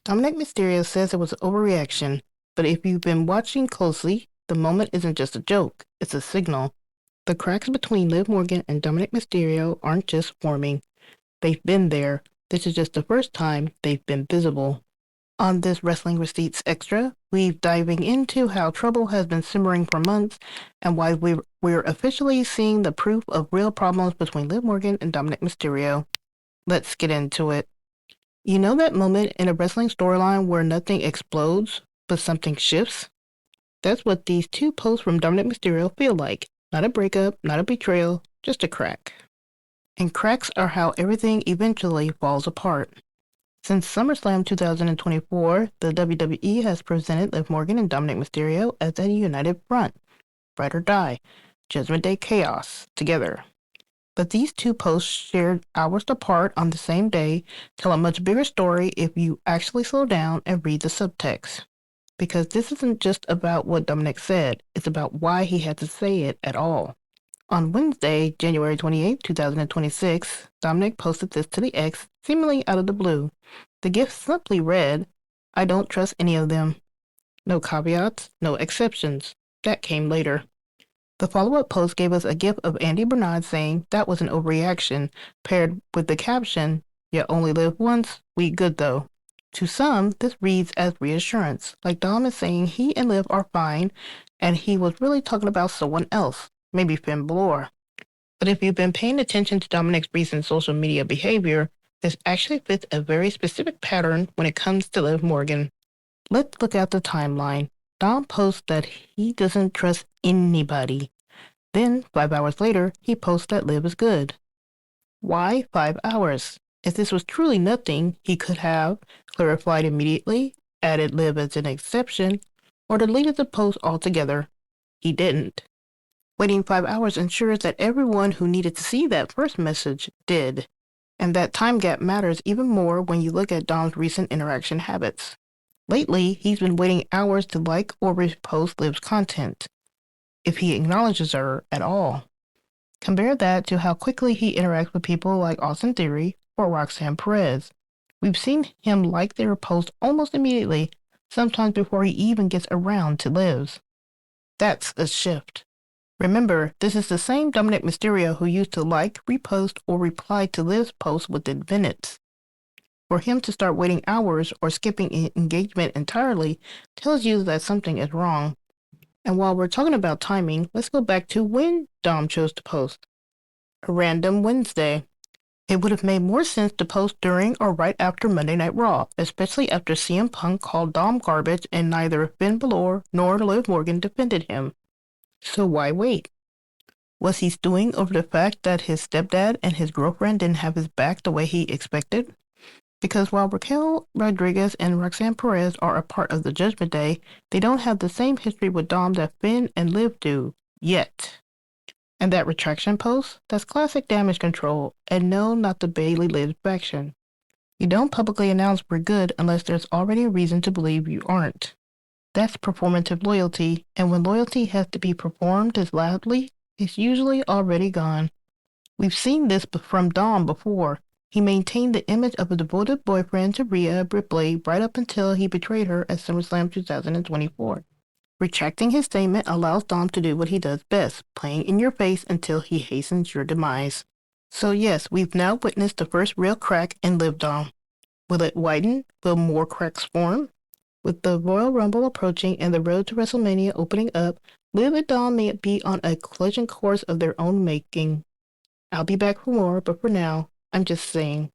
Dominik Mysterio says it was an overreaction, but if you've been watching closely, the moment isn't just a joke, it's a signal. The cracks between Liv Morgan and Dominik Mysterio aren't just forming, they've been there. This is just the first time they've been visible. On this Wrestling Receipts Extra, we're diving into how trouble has been simmering for months and why we're officially seeing the proof of real problems between Liv Morgan and Dominik Mysterio. Let's get into it. You know that moment in a wrestling storyline where nothing explodes, but something shifts? That's what these two posts from Dominik Mysterio feel like. Not a breakup, not a betrayal, just a crack. And cracks are how everything eventually falls apart. Since SummerSlam 2024, the WWE has presented Liv Morgan and Dominik Mysterio as a united front, ride or die, Judgment Day chaos, together. But these two posts shared hours apart on the same day tell a much bigger story if you actually slow down and read the subtext. Because this isn't just about what Dominik said, it's about why he had to say it at all. On Wednesday, January 28, 2026, Dominik posted this to the X, seemingly out of the blue. The gift simply read, "I don't trust any of them." No caveats, no exceptions. That came later. The follow-up post gave us a gif of Andy Bernard saying that was an overreaction, paired with the caption, "You only live once, we good though." To some, this reads as reassurance, like Dom is saying he and Liv are fine, and he was really talking about someone else, maybe Finn Balor. But if you've been paying attention to Dominik's recent social media behavior, this actually fits a very specific pattern when it comes to Liv Morgan. Let's look at the timeline. Dom posts that he doesn't trust anybody. Then, 5 hours later, he posts that Liv is good. Why 5 hours? If this was truly nothing, he could have clarified immediately, added Liv as an exception, or deleted the post altogether. He didn't. Waiting 5 hours ensures that everyone who needed to see that first message did. And that time gap matters even more when you look at Dom's recent interaction habits. Lately, he's been waiting hours to like or repost Liv's content, if he acknowledges her at all. Compare that to how quickly he interacts with people like Austin Theory or Roxanne Perez. We've seen him like their posts almost immediately, sometimes before he even gets around to Liv's. That's a shift. Remember, this is the same Dominik Mysterio who used to like, repost, or reply to Liv's posts within minutes. For him to start waiting hours or skipping engagement entirely tells you that something is wrong. And while we're talking about timing, let's go back to when Dom chose to post. A random Wednesday. It would have made more sense to post during or right after Monday Night Raw, especially after CM Punk called Dom garbage and neither Finn Balor nor Liv Morgan defended him. So why wait? Was he stewing over the fact that his stepdad and his girlfriend didn't have his back the way he expected? Because while Raquel Rodriguez and Roxanne Perez are a part of the Judgment Day, they don't have the same history with Dom that Finn and Liv do, yet. And that retraction post? That's classic damage control, and no, not the Bailey Liv faction. You don't publicly announce we're good unless there's already a reason to believe you aren't. That's performative loyalty, and when loyalty has to be performed as loudly, it's usually already gone. We've seen this from Dom before. He maintained the image of a devoted boyfriend to Rhea Ripley right up until he betrayed her at SummerSlam 2024. Retracting his statement allows Dom to do what he does best, playing in your face until he hastens your demise. So yes, we've now witnessed the first real crack in Liv Dom. Will it widen? Will more cracks form? With the Royal Rumble approaching and the road to WrestleMania opening up, Liv and Dom may be on a collision course of their own making. I'll be back for more, but for now, I'm just saying.